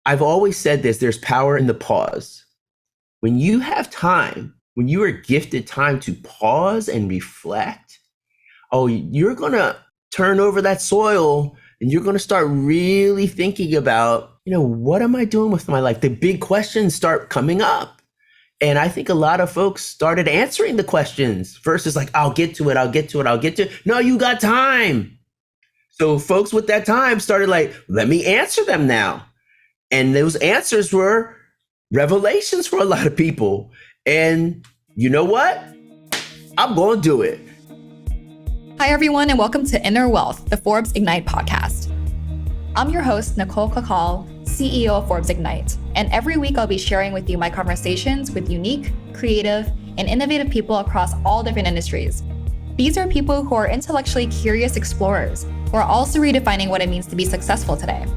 I've always said this, there's power in the pause. When you have time, when you are gifted time to pause and reflect, oh, you're going to turn over that soil and you're going to start really thinking about, what am I doing with my life? The big questions start coming up. And I think a lot of folks started answering the questions versus like, I'll get to it. No, you got time. So folks with that time started like, let me answer them now. And those answers were revelations for a lot of people. And you know what? I'm going to do it. Hi, everyone, and welcome to Inner Wealth, the Forbes Ignite podcast. I'm your host, Nicole Cacal, CEO of Forbes Ignite. And every week I'll be sharing with you my conversations with unique, creative, and innovative people across all different industries. These are people who are intellectually curious explorers who are also redefining what it means to be successful today.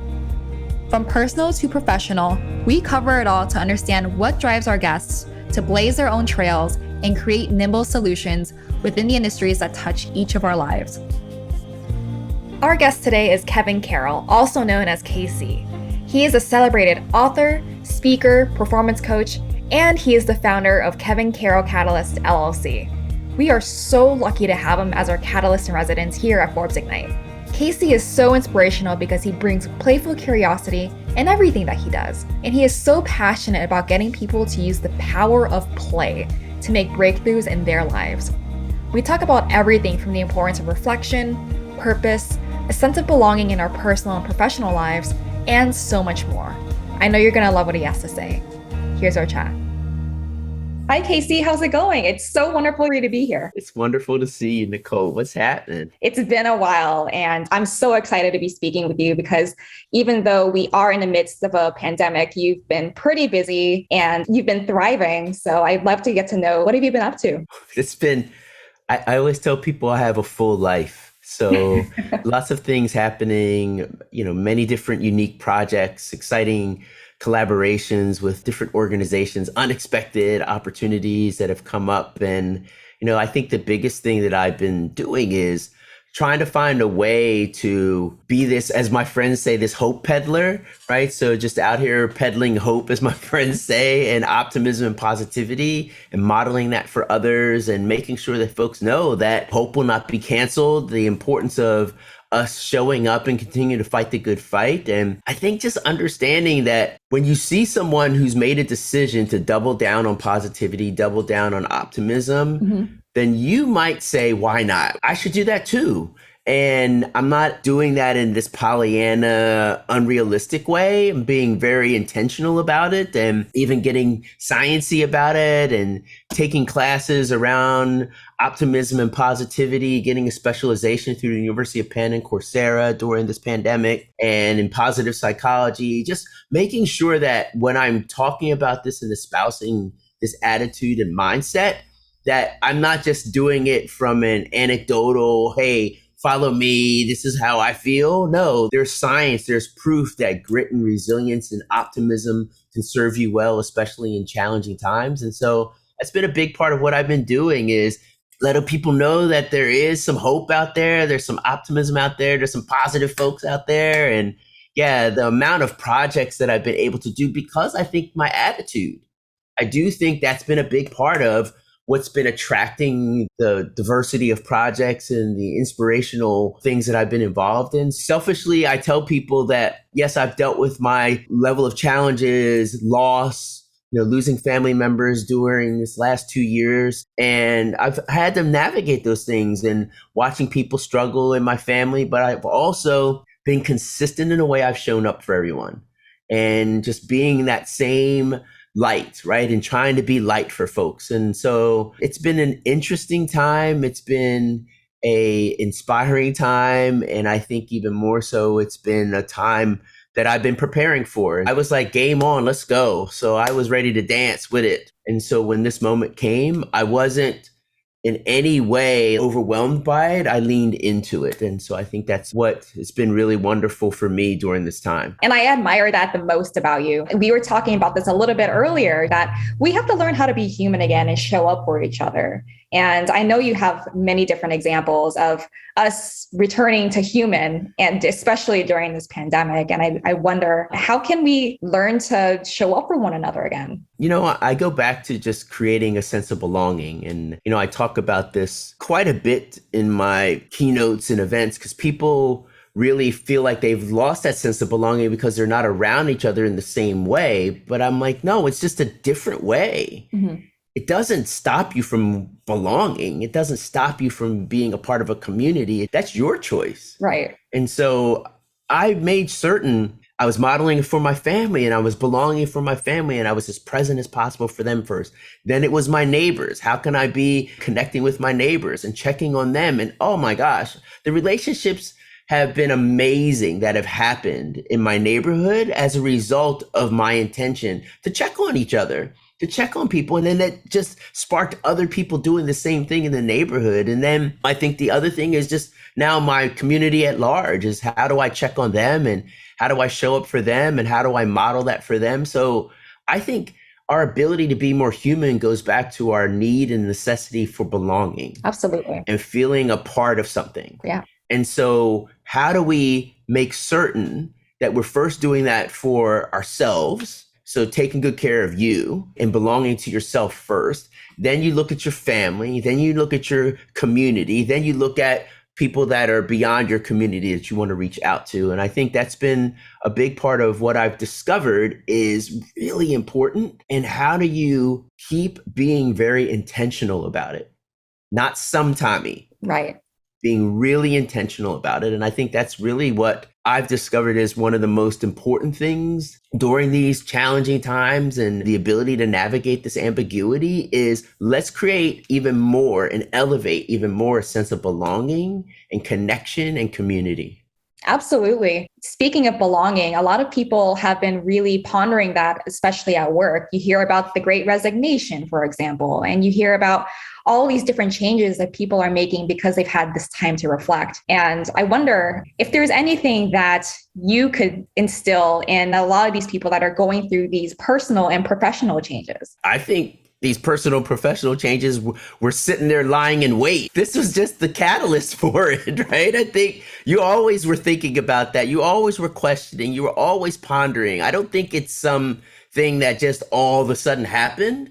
From personal to professional, we cover it all to understand what drives our guests to blaze their own trails and create nimble solutions within the industries that touch each of our lives. Our guest today is Kevin Carroll, also known as KC. He is a celebrated author, speaker, performance coach, and he is the founder of Kevin Carroll Katalyst, LLC. We are so lucky to have him as our Katalyst-in-Residence here at Forbes Ignite. KC is so inspirational because he brings playful curiosity in everything that he does. And he is so passionate about getting people to use the power of play to make breakthroughs in their lives. We talk about everything from the importance of reflection, purpose, a sense of belonging in our personal and professional lives, and so much more. I know you're gonna love what he has to say. Here's our chat. Hi, Casey. How's it going? It's so wonderful for you to be here. It's wonderful to see you, Nicole. What's happening? It's been a while, and I'm so excited to be speaking with you because even though we are in the midst of a pandemic, you've been pretty busy and you've been thriving. So I'd love to get to know, what have you been up to? I always tell people I have a full life. So lots of things happening, many different unique projects, exciting collaborations with different organizations, unexpected opportunities that have come up. And, I think the biggest thing that I've been doing is trying to find a way to be this, as my friends say, this hope peddler, right? So just out here peddling hope, as my friends say, and optimism and positivity, and modeling that for others and making sure that folks know that hope will not be canceled, the importance of us showing up and continue to fight the good fight. And I think just understanding that when you see someone who's made a decision to double down on positivity, double down on optimism, then you might say, why not? I should do that too. And I'm not doing that in this Pollyanna, unrealistic way. I'm being very intentional about it and even getting sciencey about it and taking classes around optimism and positivity, getting a specialization through the University of Penn and Coursera during this pandemic, and in positive psychology, just making sure that when I'm talking about this and espousing this attitude and mindset, that I'm not just doing it from an anecdotal, hey, follow me, this is how I feel. No, there's science, there's proof that grit and resilience and optimism can serve you well, especially in challenging times. And so that's been a big part of what I've been doing, is letting people know that there is some hope out there, there's some optimism out there, there's some positive folks out there. And yeah, the amount of projects that I've been able to do because I think my attitude, I do think that's been a big part of what's been attracting the diversity of projects and the inspirational things that I've been involved in. Selfishly, I tell people that, yes, I've dealt with my level of challenges, loss, losing family members during this last 2 years. And I've had to navigate those things and watching people struggle in my family, but I've also been consistent in the way I've shown up for everyone and just being that same light, right? And trying to be light for folks. And so it's been an interesting time. It's been a inspiring time. And I think even more so, it's been a time that I've been preparing for. I was like, game on, let's go. So I was ready to dance with it. And so when this moment came, I wasn't in any way overwhelmed by it. I leaned into it. And so I think that's what has been really wonderful for me during this time. And I admire that the most about you. We were talking about this a little bit earlier, that we have to learn how to be human again and show up for each other. And I know you have many different examples of us returning to human, and especially during this pandemic. And I wonder, how can we learn to show up for one another again? I go back to just creating a sense of belonging. And, I talk about this quite a bit in my keynotes and events because people really feel like they've lost that sense of belonging because they're not around each other in the same way. But I'm like, no, it's just a different way. Mm-hmm. It doesn't stop you from belonging. It doesn't stop you from being a part of a community. That's your choice. Right. And so I made certain I was modeling for my family and I was belonging for my family and I was as present as possible for them first. Then it was my neighbors. How can I be connecting with my neighbors and checking on them? And oh my gosh, the relationships have been amazing that have happened in my neighborhood as a result of my intention to check on each other, to check on people. And then that just sparked other people doing the same thing in the neighborhood. And then I think the other thing is just now my community at large is how do I check on them and how do I show up for them and how do I model that for them? So I think our ability to be more human goes back to our need and necessity for belonging. Absolutely. And feeling a part of something. Yeah. And so how do we make certain that we're first doing that for ourselves? So taking good care of you and belonging to yourself first. Then you look at your family. Then you look at your community. Then you look at people that are beyond your community that you want to reach out to. And I think that's been a big part of what I've discovered is really important. And how do you keep being very intentional about it? Not sometimey. Right. Being really intentional about it. And I think that's really what I've discovered is one of the most important things during these challenging times and the ability to navigate this ambiguity is let's create even more and elevate even more a sense of belonging and connection and community. Absolutely. Speaking of belonging, a lot of people have been really pondering that, especially at work. You hear about the Great Resignation, for example, and you hear about all these different changes that people are making because they've had this time to reflect. And I wonder if there's anything that you could instill in a lot of these people that are going through these personal and professional changes. I think these personal professional changes were sitting there lying in wait. This was just the catalyst for it, right? I think you always were thinking about that. You always were questioning. You were always pondering. I don't think it's something that just all of a sudden happened.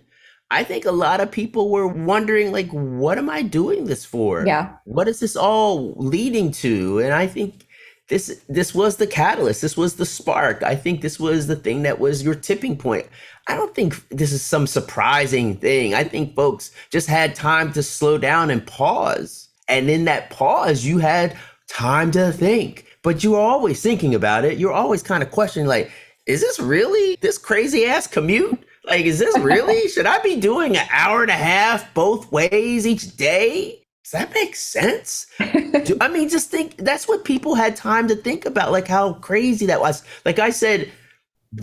I think a lot of people were wondering, like, what am I doing this for? Yeah. What is this all leading to? And I think this was the catalyst. This was the spark. I think this was the thing that was your tipping point. I don't think this is some surprising thing. I think folks just had time to slow down and pause. And in that pause, you had time to think. But you were always thinking about it. You're always kind of questioning, like, is this really this crazy ass commute? Like, is this really? Should I be doing an hour and a half both ways each day? Does that make sense? Just think that's what people had time to think about, like how crazy that was. Like I said,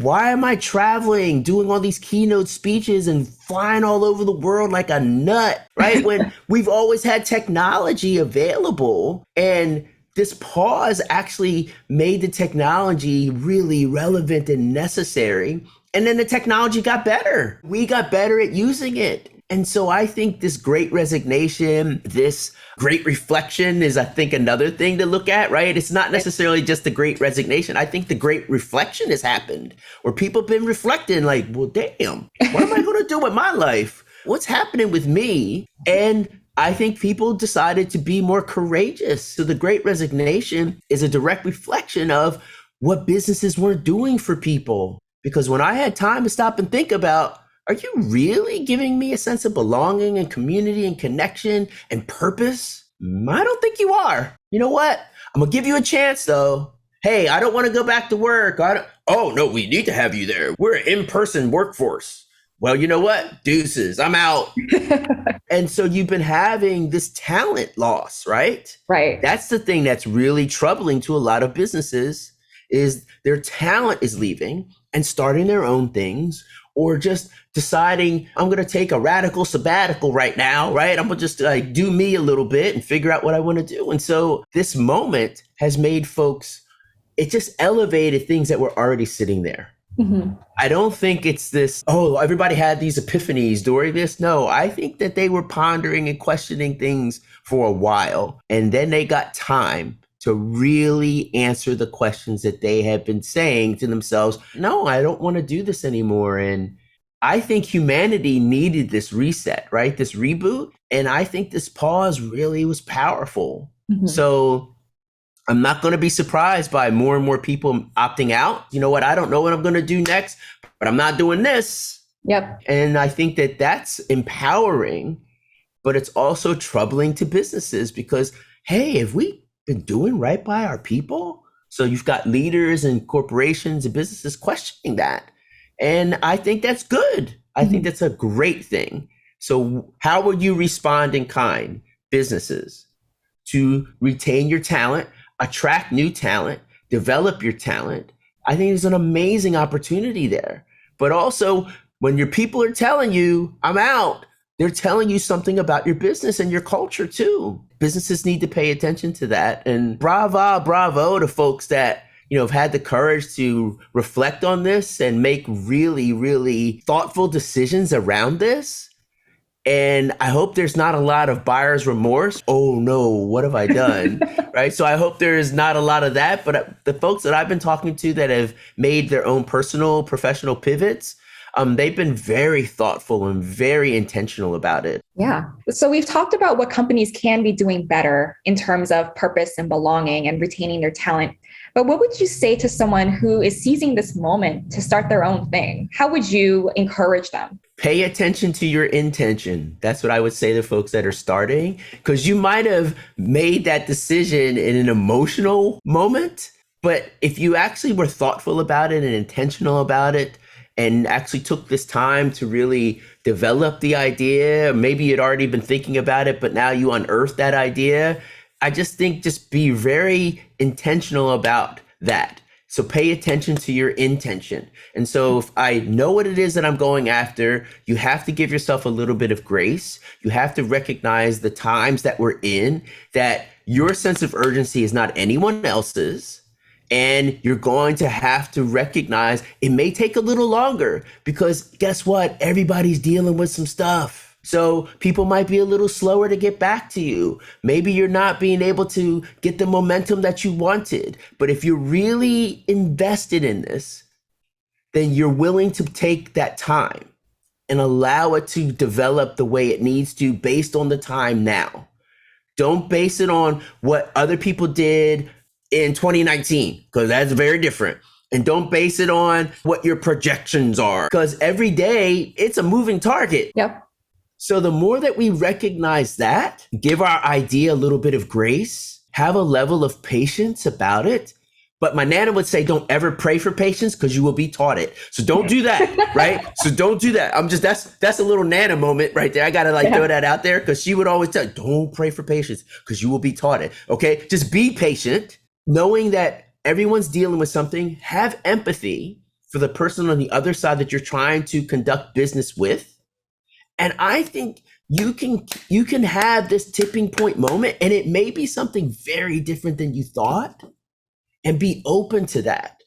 why am I traveling, doing all these keynote speeches and flying all over the world like a nut, right? When we've always had technology available, and this pause actually made the technology really relevant and necessary. And then the technology got better. We got better at using it. And so I think this great resignation, this great reflection is, I think, another thing to look at, right? It's not necessarily just the great resignation. I think the great reflection has happened where people have been reflecting like, well, damn, what am I going to do with my life? What's happening with me? And I think people decided to be more courageous. So the great resignation is a direct reflection of what businesses weren't doing for people. Because when I had time to stop and think about, are you really giving me a sense of belonging and community and connection and purpose? I don't think you are. You know what? I'm going to give you a chance, though. Hey, I don't want to go back to work. Oh, no, we need to have you there. We're an in-person workforce. Well, you know what? Deuces, I'm out. And so you've been having this talent loss, right? Right. That's the thing that's really troubling to a lot of businesses is their talent is leaving and starting their own things, or just deciding I'm going to take a radical sabbatical right now, right? I'm going to just do me a little bit and figure out what I want to do. And so this moment has made folks, it just elevated things that were already sitting there. I don't think it's this, oh, everybody had these epiphanies during this. No, I think that they were pondering and questioning things for a while. And then they got time to really answer the questions that they had been saying to themselves. No, I don't want to do this anymore. And I think humanity needed this reset, right? This reboot. And I think this pause really was powerful. So I'm not going to be surprised by more and more people opting out. You know what? I don't know what I'm going to do next, but I'm not doing this. Yep. And I think that that's empowering, but it's also troubling to businesses because, hey, have we been doing right by our people? So you've got leaders and corporations and businesses questioning that. And I think that's good. I think that's a great thing. So how would you respond in kind, businesses, to retain your talent, attract new talent, develop your talent? I think there's an amazing opportunity there. But also, when your people are telling you, I'm out, they're telling you something about your business and your culture too. Businesses need to pay attention to that. And bravo to folks that, have had the courage to reflect on this and make really, really thoughtful decisions around this. And I hope there's not a lot of buyer's remorse. Oh no, what have I done? Right? So I hope there's not a lot of that. But the folks that I've been talking to that have made their own personal, professional pivots, they've been very thoughtful and very intentional about it. Yeah. So we've talked about what companies can be doing better in terms of purpose and belonging and retaining their talent. But what would you say to someone who is seizing this moment to start their own thing? How would you encourage them? Pay attention to your intention. That's what I would say to folks that are starting, because you might have made that decision in an emotional moment. But if you actually were thoughtful about it and intentional about it, and actually took this time to really develop the idea, maybe you'd already been thinking about it, but now you unearthed that idea. I just think just be very intentional about that. So pay attention to your intention. And so if I know what it is that I'm going after, you have to give yourself a little bit of grace. You have to recognize the times that we're in, that your sense of urgency is not anyone else's. And you're going to have to recognize it may take a little longer because guess what? Everybody's dealing with some stuff. So people might be a little slower to get back to you. Maybe you're not being able to get the momentum that you wanted. But if you're really invested in this, then you're willing to take that time and allow it to develop the way it needs to based on the time now. Don't base it on what other people did in 2019, because that's very different. And don't base it on what your projections are, because every day it's a moving target. Yep. So the more that we recognize that, give our idea a little bit of grace, have a level of patience about it. But my Nana would say, don't ever pray for patience because you will be taught it. So don't do that, right? So don't do that. That's a little Nana moment right there. I got to throw that out there because she would always tell, don't pray for patience because you will be taught it. Okay. Just be patient, knowing that everyone's dealing with something. Have empathy for the person on the other side that you're trying to conduct business with. And I think you can have this tipping point moment, and it may be something very different than you thought, and be open to that.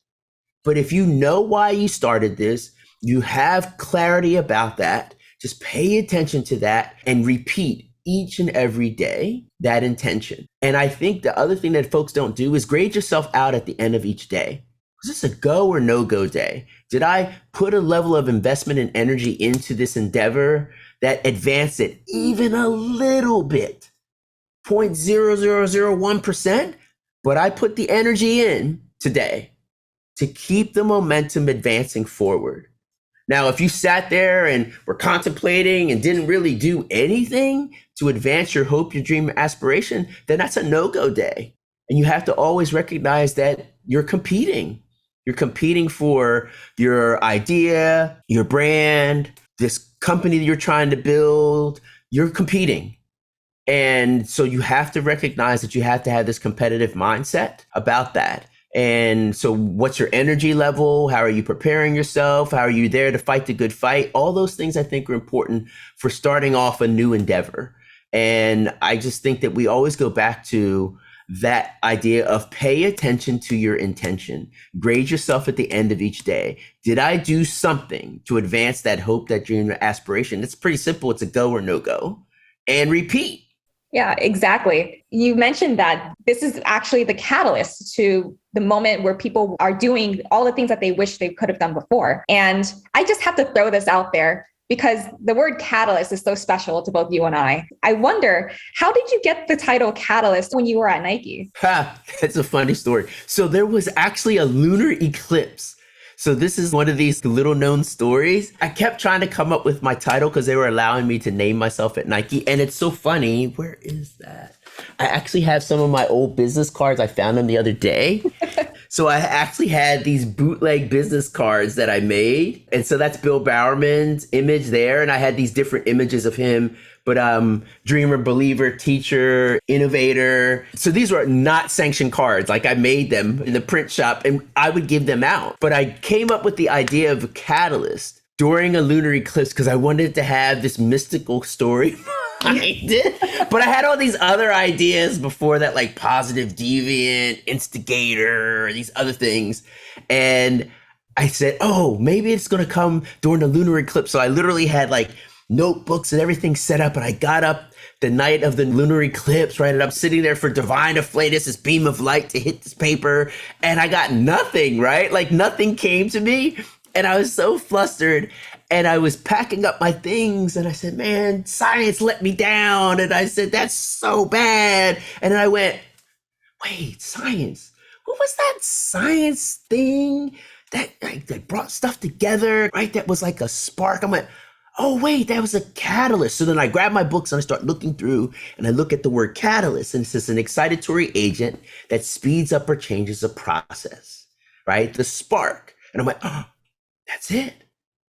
But if you know why you started this, you have clarity about that, just pay attention to that and repeat each and every day that intention. And I think the other thing that folks don't do is grade yourself out at the end of each day. Was this a go or no go day? Did I put a level of investment and energy into this endeavor that advanced it even a little bit, 0.0001%? But I put the energy in today to keep the momentum advancing forward. Now, if you sat there and were contemplating and didn't really do anything to advance your hope, your dream, your aspiration, then that's a no-go day. And you have to always recognize that you're competing. You're competing for your idea, your brand, this company that you're trying to build. You're competing. And so you have to recognize that you have to have this competitive mindset about that. And so what's your energy level? How are you preparing yourself? How are you there to fight the good fight? All those things I think are important for starting off a new endeavor. And I just think that we always go back to that idea of pay attention to your intention. Grade yourself at the end of each day. Did I do something to advance that hope, that dream, or aspiration? It's pretty simple. It's a go or no go. And repeat. Yeah, exactly. You mentioned that this is actually the catalyst to the moment where people are doing all the things that they wish they could have done before. And I just have to throw this out there because the word catalyst is so special to both you and I. I wonder, how did you get the title Catalyst when you were at Nike? That's a funny story. So there was actually a lunar eclipse. So this is one of these little known stories. I kept trying to come up with my title because they were allowing me to name myself at Nike. And it's so funny. Where is that? I actually have some of my old business cards. I found them the other day. So I actually had these bootleg business cards that I made. And so that's Bill Bowerman's image there. And I had these different images of him. But dreamer, believer, teacher, innovator. So these were not sanctioned cards. Like I made them in the print shop and I would give them out. But I came up with the idea of a catalyst during a lunar eclipse because I wanted to have this mystical story behind it. But I had all these other ideas before that, like positive deviant, instigator, these other things. And I said, oh, maybe it's going to come during the lunar eclipse. So I literally had like notebooks and everything set up. And I got up the night of the lunar eclipse, right? And I'm sitting there for divine afflatus, this beam of light to hit this paper. And I got nothing, right? Like nothing came to me. And I was so flustered. And I was packing up my things. And I said, man, science let me down. And I said, that's so bad. And then I went, wait, science? What was that science thing that brought stuff together, right? That was like a spark. I went, oh, wait, that was a catalyst. So then I grab my books and I start looking through and I look at the word catalyst and it says an excitatory agent that speeds up or changes a process, right? The spark. And I'm like, oh, that's it.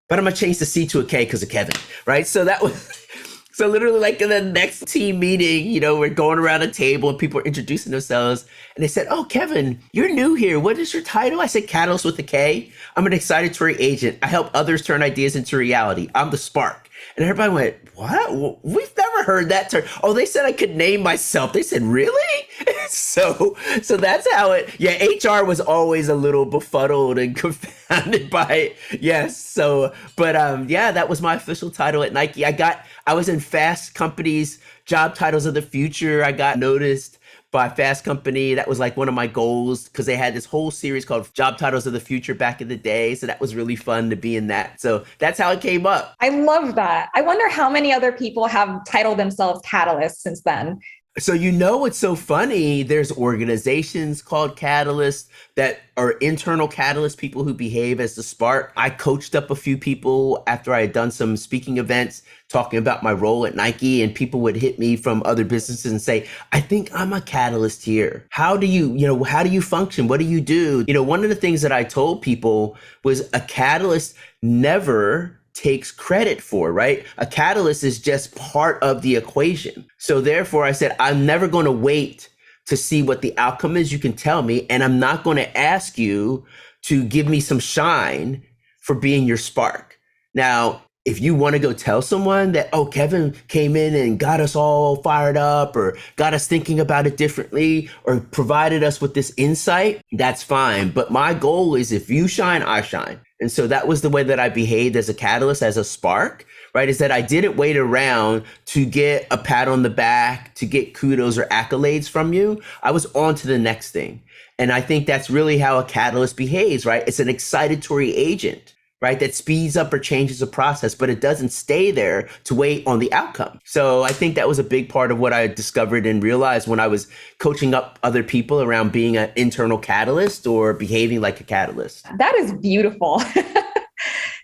But I'm going to change the C to a K because of Kevin, right? So that was, so literally like in the next team meeting, you know, we're going around a table and people are introducing themselves and they said, oh, Kevin, you're new here. What is your title? I said, Catalyst with a K. I'm an excitatory agent. I help others turn ideas into reality. I'm the spark. And everybody went, what? We've never heard that term. Oh, they said I could name myself. They said, really? So that's how yeah, HR was always a little befuddled and confounded by it. Yes. So, but yeah, that was my official title at Nike. I was in Fast Company's Job Titles of the Future. I got noticed by Fast Company. That was like one of my goals because they had this whole series called Job Titles of the Future back in the day. So that was really fun to be in that. So that's how it came up. I love that. I wonder how many other people have titled themselves Catalyst since then. So, you know, it's so funny. There's organizations called Katalyst that are internal catalyst, people who behave as the spark. I coached up a few people after I had done some speaking events talking about my role at Nike, and people would hit me from other businesses and say, I think I'm a catalyst here. How do you function? What do you do? You know, one of the things that I told people was a catalyst never takes credit for, right? A catalyst is just part of the equation. So therefore I said, I'm never going to wait to see what the outcome is. You can tell me, and I'm not going to ask you to give me some shine for being your spark. Now, if you want to go tell someone that, oh, Kevin came in and got us all fired up or got us thinking about it differently or provided us with this insight, that's fine. But my goal is if you shine, I shine. And so that was the way that I behaved as a catalyst, as a spark, right? Is that I didn't wait around to get a pat on the back, to get kudos or accolades from you. I was on to the next thing. And I think that's really how a catalyst behaves, right? It's an excitatory agent, right? That speeds up or changes a process, but it doesn't stay there to wait on the outcome. So I think that was a big part of what I discovered and realized when I was coaching up other people around being an internal catalyst or behaving like a catalyst. That is beautiful.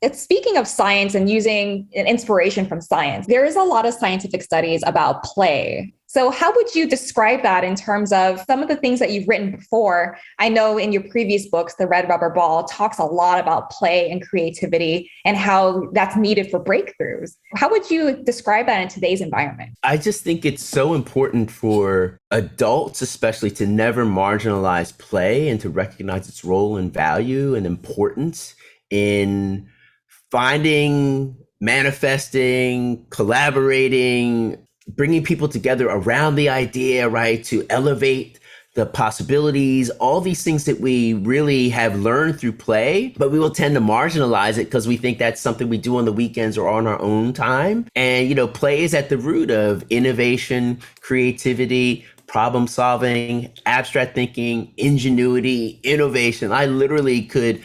It's speaking of science and using an inspiration from science. There is a lot of scientific studies about play. So how would you describe that in terms of some of the things that you've written before? I know in your previous books, The Red Rubber Ball talks a lot about play and creativity and how that's needed for breakthroughs. How would you describe that in today's environment? I just think it's so important for adults, especially, to never marginalize play and to recognize its role and value and importance in finding, manifesting, collaborating, bringing people together around the idea, right? To elevate the possibilities, all these things that we really have learned through play, but we will tend to marginalize it because we think that's something we do on the weekends or on our own time. And, play is at the root of innovation, creativity, problem solving, abstract thinking, ingenuity, innovation. I literally could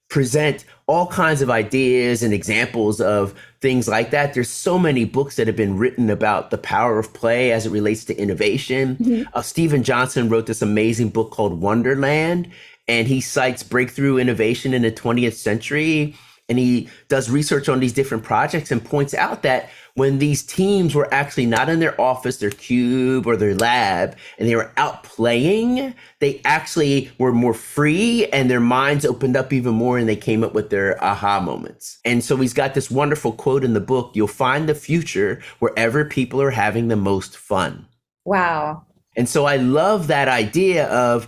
present all kinds of ideas and examples of things like that. There's so many books that have been written about the power of play as it relates to innovation. Stephen Johnson wrote this amazing book called Wonderland, and he cites breakthrough innovation in the 20th century. And he does research on these different projects and points out that when these teams were actually not in their office, their cube, or their lab, and they were out playing, they actually were more free and their minds opened up even more and they came up with their aha moments. And so he's got this wonderful quote in the book: "You'll find the future wherever people are having the most fun." Wow. And so I love that idea of,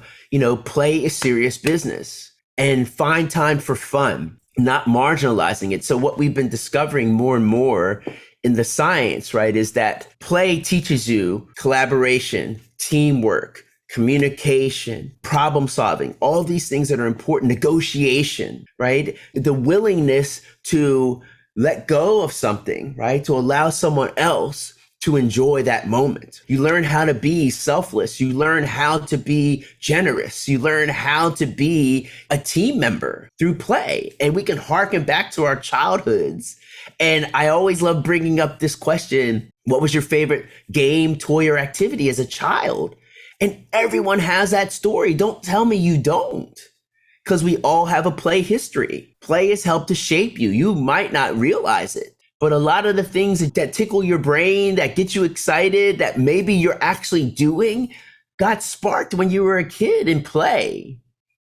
play is serious business and find time for fun, not marginalizing it. So what we've been discovering more and more in the science, right, is that play teaches you collaboration, teamwork, communication, problem solving, all these things that are important, negotiation, right? The willingness to let go of something, right? To allow someone else to enjoy that moment. You learn how to be selfless. You learn how to be generous. You learn how to be a team member through play. And we can harken back to our childhoods. And I always love bringing up this question: what was your favorite game, toy, or activity as a child? And everyone has that story. Don't tell me you don't, because we all have a play history. Play has helped to shape you. You might not realize it, but a lot of the things that tickle your brain, that get you excited, that maybe you're actually doing, got sparked when you were a kid in play.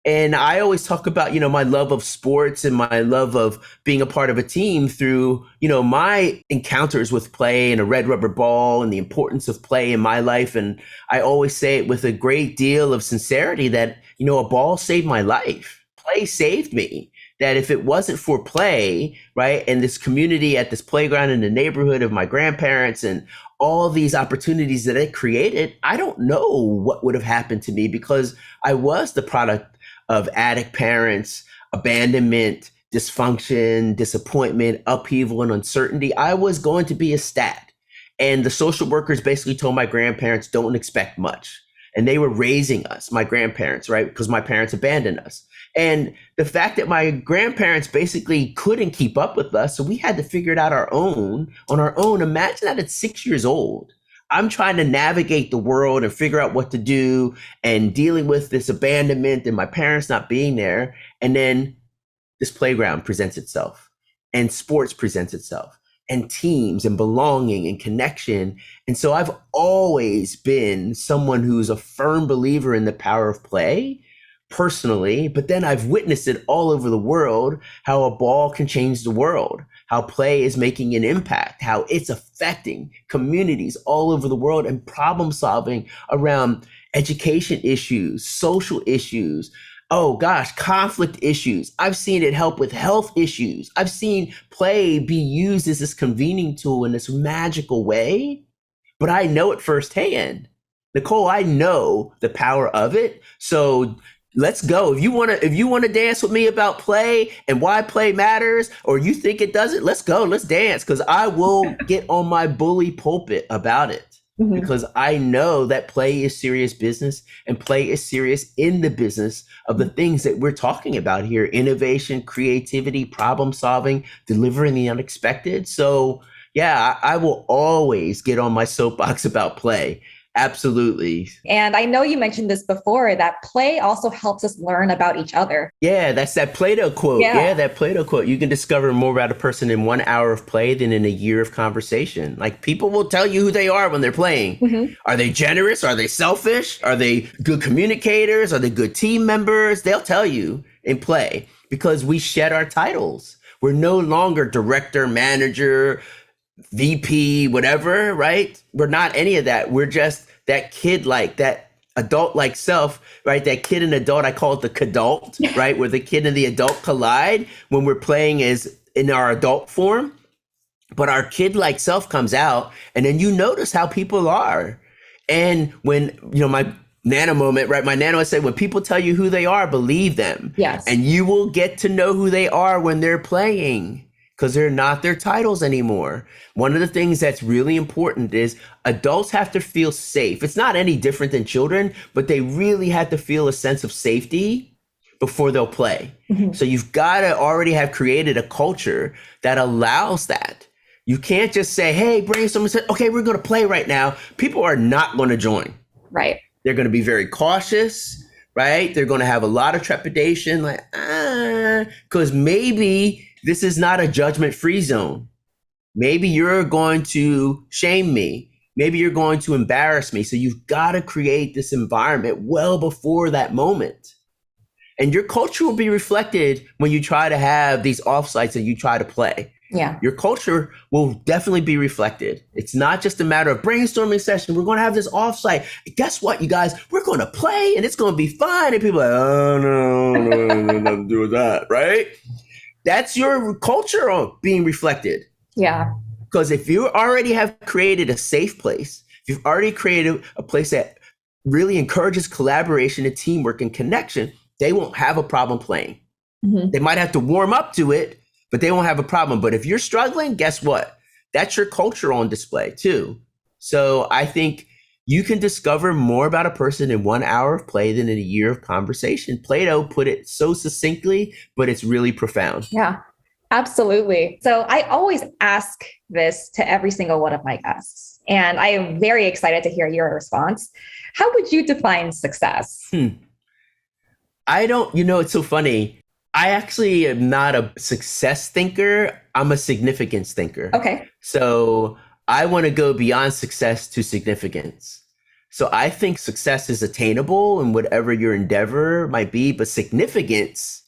And I always talk about, my love of sports and my love of being a part of a team through, my encounters with play and a red rubber ball and the importance of play in my life. And I always say it with a great deal of sincerity that, a ball saved my life. Play saved me. That if it wasn't for play, right, and this community at this playground in the neighborhood of my grandparents and all these opportunities that it created, I don't know what would have happened to me, because I was the product of addict parents, abandonment, dysfunction, disappointment, upheaval, and uncertainty. I was going to be a stat. And the social workers basically told my grandparents, don't expect much. And they were raising us, my grandparents, right? Because my parents abandoned us. And the fact that my grandparents basically couldn't keep up with us, so we had to figure it out on our own. Imagine that at 6 years old. I'm trying to navigate the world and figure out what to do and dealing with this abandonment and my parents not being there. And then this playground presents itself, and sports presents itself, and teams and belonging and connection. And so I've always been someone who's a firm believer in the power of play personally, but then I've witnessed it all over the world, how a ball can change the world, how play is making an impact, how it's affecting communities all over the world, and problem solving around education issues, social issues, conflict issues. I've seen it help with health issues. I've seen play be used as this convening tool in this magical way, but I know it firsthand. Nicole, I know the power of it. So let's go. If you want to dance with me about play and why play matters, or you think it doesn't, let's go. Let's dance, because I will get on my bully pulpit about it. Mm-hmm. Because I know that play is serious business, and play is serious in the business of the things that we're talking about here: innovation, creativity, problem solving, delivering the unexpected. So yeah, I will always get on my soapbox about play. Absolutely. And I know you mentioned this before, that play also helps us learn about each other. Yeah, that's that Plato quote. Yeah, that Plato quote. You can discover more about a person in 1 hour of play than in a year of conversation. Like, people will tell you who they are when they're playing. Mm-hmm. Are they generous? Are they selfish? Are they good communicators? Are they good team members? They'll tell you in play, because we shed our titles. We're no longer director, manager, VP, whatever, right? We're not any of that. We're just that kid-like, that adult-like self, right? That kid and adult, I call it the kadult, right? Where the kid and the adult collide when we're playing as in our adult form. But our kid-like self comes out, and then you notice how people are. And when, my nano moment, right? My nano would say, when people tell you who they are, believe them. Yes. And you will get to know who they are when they're playing, because they're not their titles anymore. One of the things that's really important is adults have to feel safe. It's not any different than children, but they really have to feel a sense of safety before they'll play. So you've got to already have created a culture that allows that. You can't just say, hey, brainstorm and say, okay, we're going to play right now. People are not going to join. Right. They're going to be very cautious, right? They're going to have a lot of trepidation, like, because maybe this is not a judgment-free zone. Maybe you're going to shame me. Maybe you're going to embarrass me. So you've got to create this environment well before that moment. And your culture will be reflected when you try to have these offsites and you try to play. Yeah. Your culture will definitely be reflected. It's not just a matter of brainstorming session. We're going to have this offsite. Guess what, you guys? We're going to play and it's going to be fun. And people are like, oh, no, nothing to do with that, right? That's your culture being reflected. Yeah. Because if you already have created a safe place, if you've already created a place that really encourages collaboration and teamwork and connection, they won't have a problem playing. They might have to warm up to it, but they won't have a problem. But if you're struggling, guess what? That's your culture on display too. So I think you can discover more about a person in 1 hour of play than in a year of conversation. Plato put it so succinctly, but it's really profound. Yeah, absolutely. So I always ask this to every single one of my guests, and I am very excited to hear your response. How would you define success? I don't, it's so funny. I actually am not a success thinker. I'm a significance thinker. Okay. So I want to go beyond success to significance. So I think success is attainable in whatever your endeavor might be, but significance,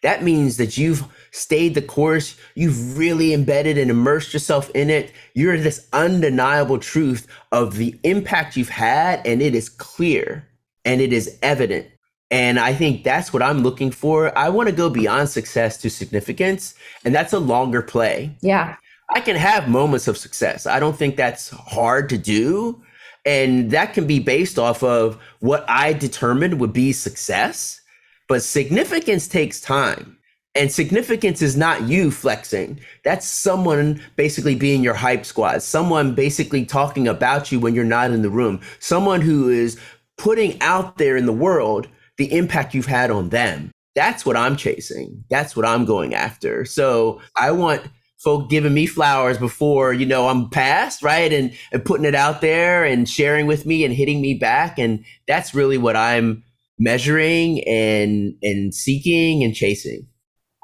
that means that you've stayed the course, you've really embedded and immersed yourself in it. You're this undeniable truth of the impact you've had, and it is clear and it is evident. And I think that's what I'm looking for. I want to go beyond success to significance, and that's a longer play. Yeah. I can have moments of success. I don't think that's hard to do. And that can be based off of what I determined would be success. But significance takes time. And significance is not you flexing. That's someone basically being your hype squad, someone basically talking about you when you're not in the room, someone who is putting out there in the world the impact you've had on them. That's what I'm chasing. That's what I'm going after. So I want folk giving me flowers before, I'm past, right? And putting it out there and sharing with me and hitting me back. And that's really what I'm measuring and seeking and chasing.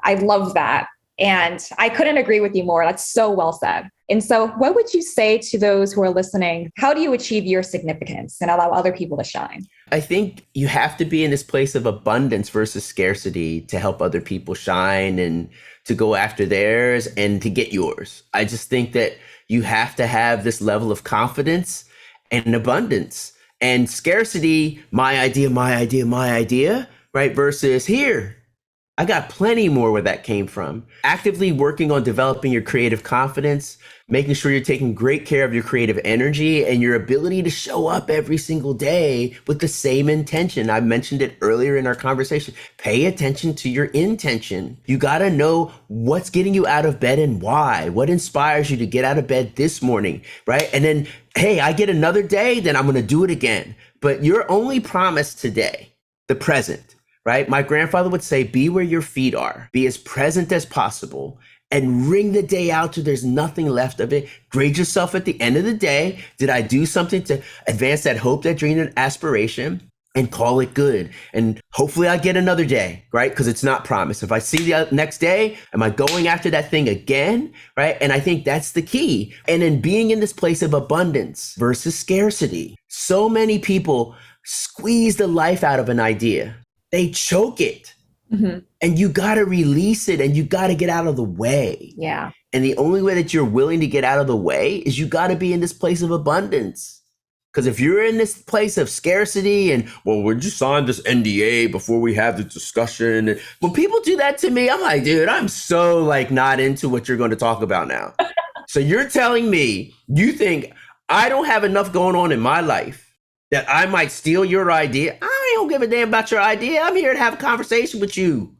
I love that. And I couldn't agree with you more. That's so well said. And so what would you say to those who are listening? How do you achieve your significance and allow other people to shine? I think you have to be in this place of abundance versus scarcity to help other people shine and to go after theirs and to get yours. I just think that you have to have this level of confidence and abundance. And scarcity, my idea, right? Versus here, I got plenty more where that came from. Actively working on developing your creative confidence, making sure you're taking great care of your creative energy and your ability to show up every single day with the same intention. I mentioned it earlier in our conversation. Pay attention to your intention. You got to know what's getting you out of bed and why. What inspires you to get out of bed this morning, right? And then, hey, I get another day, then I'm going to do it again. But you're only promised today, the present. Right? My grandfather would say, be where your feet are, be as present as possible, and ring the day out till there's nothing left of it. Grade yourself at the end of the day. Did I do something to advance that hope, that dream, and aspiration? And call it good. And hopefully I get another day, right? Because it's not promised. If I see the next day, am I going after that thing again? Right? And I think that's the key. And then being in this place of abundance versus scarcity. So many people squeeze the life out of an idea. They choke it. And you got to release it and you got to get out of the way. Yeah. And the only way that you're willing to get out of the way is you got to be in this place of abundance. Because if you're in this place of scarcity and, well, we just signed this NDA before we have the discussion. And when people do that to me, I'm like, dude, I'm so not into what you're going to talk about now. So you're telling me you think I don't have enough going on in my life that I might steal your idea. I don't give a damn about your idea. I'm here to have a conversation with you.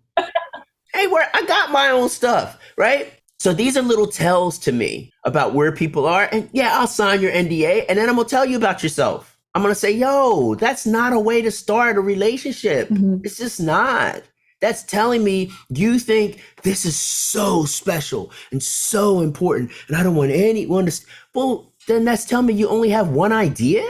Hey, where I got my own stuff, right? So these are little tells to me about where people are. And yeah, I'll sign your NDA and then I'm going to tell you about yourself. I'm going to say, yo, that's not a way to start a relationship. It's just not. That's telling me you think this is so special and so important. And I don't want anyone to, well, then that's telling me you only have one idea.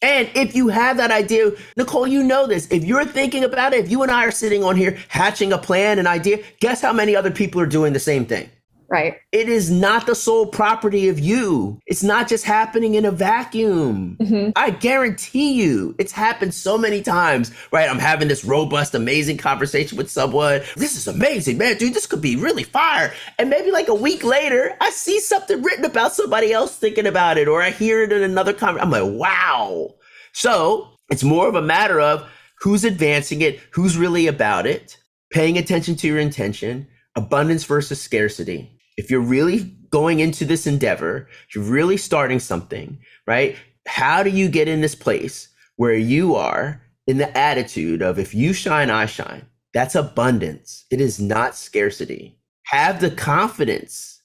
And if you have that idea, Nicole, you know this. If you're thinking about it, if you and I are sitting on here hatching a plan, an idea, guess how many other people are doing the same thing? Right. It is not the sole property of you. It's not just happening in a vacuum. I guarantee you it's happened so many times, right? I'm having this robust, amazing conversation with someone. This is amazing, man, dude, this could be really fire. And maybe like a week later, I see something written about somebody else thinking about it, or I hear it in another conversation. I'm like, wow. So it's more of a matter of who's advancing it, who's really about it, paying attention to your intention, abundance versus scarcity. If you're really going into this endeavor, you're really starting something, right? How do you get in this place where you are in the attitude of if you shine, I shine? That's abundance. It is not scarcity. Have the confidence,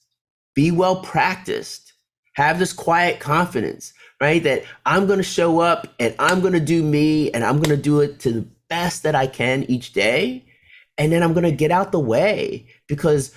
be well practiced, have this quiet confidence, right? That I'm going to show up and I'm going to do me and I'm going to do it to the best that I can each day. And then I'm going to get out the way because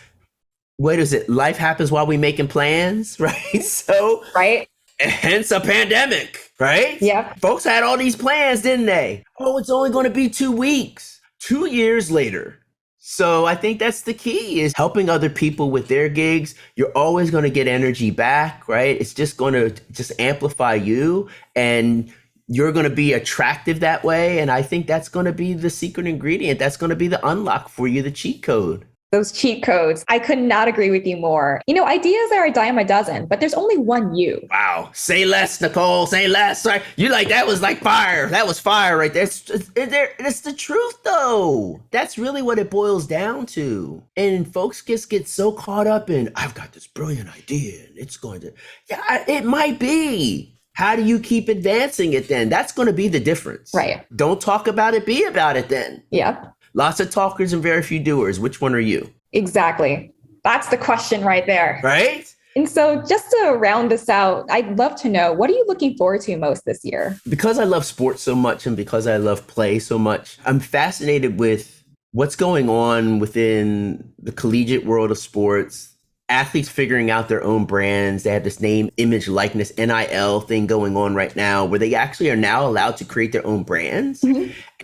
what is it? Life happens while we making plans, right? So, Right. hence a pandemic, right? Yeah. Folks had all these plans, didn't they? Oh, it's only going to be 2 weeks, 2 years later. So I think that's the key is helping other people with their gigs. You're always going to get energy back, right? It's just going to just amplify you and you're going to be attractive that way. And I think that's going to be the secret ingredient. That's going to be the unlock for you, the cheat code. Those cheat codes. I could not agree with you more. You know, ideas are a dime a dozen, but there's only one you. Wow. Say less, Nicole. Say less. Sorry. You like, that was like fire. That was fire right there. It's the truth, though. That's really what it boils down to. And folks just get so caught up in, I've got this brilliant idea and it's going to, yeah, it might be. How do you keep advancing it then? That's going to be the difference. Right. Don't talk about it, be about it then. Yep. Lots of talkers and very few doers. Which one are you? Exactly. That's the question right there. Right? And so just to round this out, I'd love to know, what are you looking forward to most this year? Because I love sports so much and because I love play so much, I'm fascinated with what's going on within the collegiate world of sports. Athletes figuring out their own brands. They have this name, image, likeness, NIL thing going on right now where they actually are now allowed to create their own brands.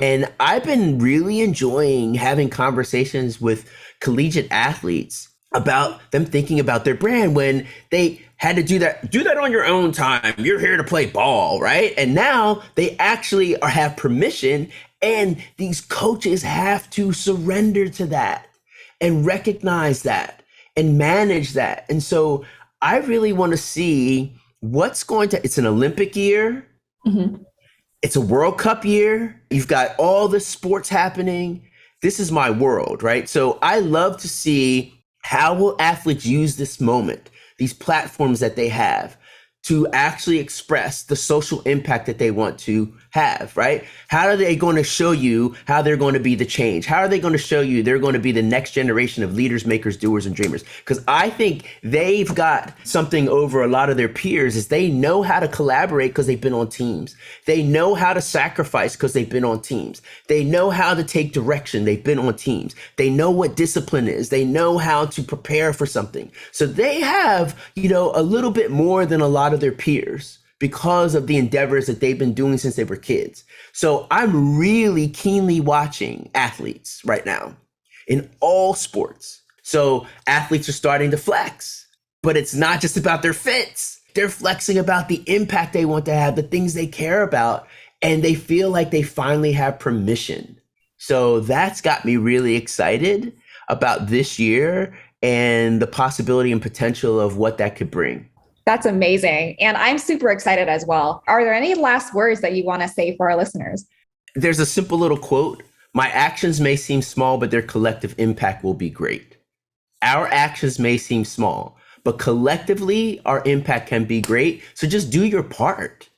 And I've been really enjoying having conversations with collegiate athletes about them thinking about their brand when they had to do that on your own time. You're here to play ball, right? And now they actually have permission and these coaches have to surrender to that and recognize that and manage that. And so I really want to see it's an Olympic year. It's a World Cup year. You've got all the sports happening. This is my world, right? So I love to see how will athletes use this moment, these platforms that they have to actually express the social impact that they want to have, right? How are they going to show you how they're going to be the change? How are they going to show you they're going to be the next generation of leaders, makers, doers, and dreamers? Because I think they've got something over a lot of their peers is they know how to collaborate because they've been on teams. They know how to sacrifice because they've been on teams. They know how to take direction. They've been on teams. They know what discipline is. They know how to prepare for something. So they have, a little bit more than a lot of their peers because of the endeavors that they've been doing since they were kids. So I'm really keenly watching athletes right now in all sports. So athletes are starting to flex, but it's not just about their fits. They're flexing about the impact they want to have, the things they care about, and they feel like they finally have permission. So that's got me really excited about this year and the possibility and potential of what that could bring. That's amazing. And I'm super excited as well. Are there any last words that you want to say for our listeners? There's a simple little quote. My actions may seem small, but their collective impact will be great. Our actions may seem small, but collectively our impact can be great. So just do your part.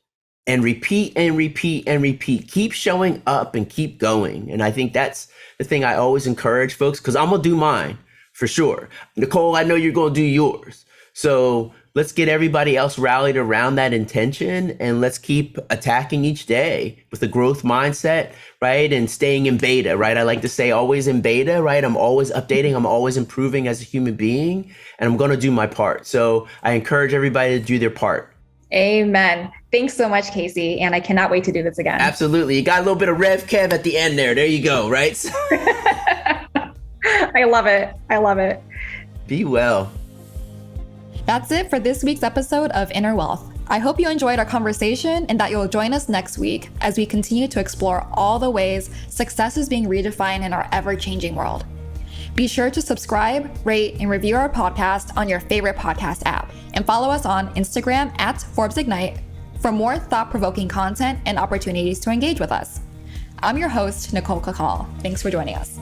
and repeat and repeat and repeat. Keep showing up and keep going. And I think that's the thing I always encourage folks, because I'm going to do mine for sure. Nicole, I know you're going to do yours. So let's get everybody else rallied around that intention, and let's keep attacking each day with a growth mindset, right? And staying in beta, right? I like to say always in beta, right? I'm always updating. I'm always improving as a human being, and I'm going to do my part. So I encourage everybody to do their part. Amen. Thanks so much, Casey. And I cannot wait to do this again. Absolutely. You got a little bit of Rev Kev at the end there. There you go, right? I love it. I love it. Be well. That's it for this week's episode of Inner Wealth. I hope you enjoyed our conversation and that you'll join us next week as we continue to explore all the ways success is being redefined in our ever-changing world. Be sure to subscribe, rate, and review our podcast on your favorite podcast app, and follow us on Instagram at Forbes Ignite for more thought-provoking content and opportunities to engage with us. I'm your host, Nicole Cacal. Thanks for joining us.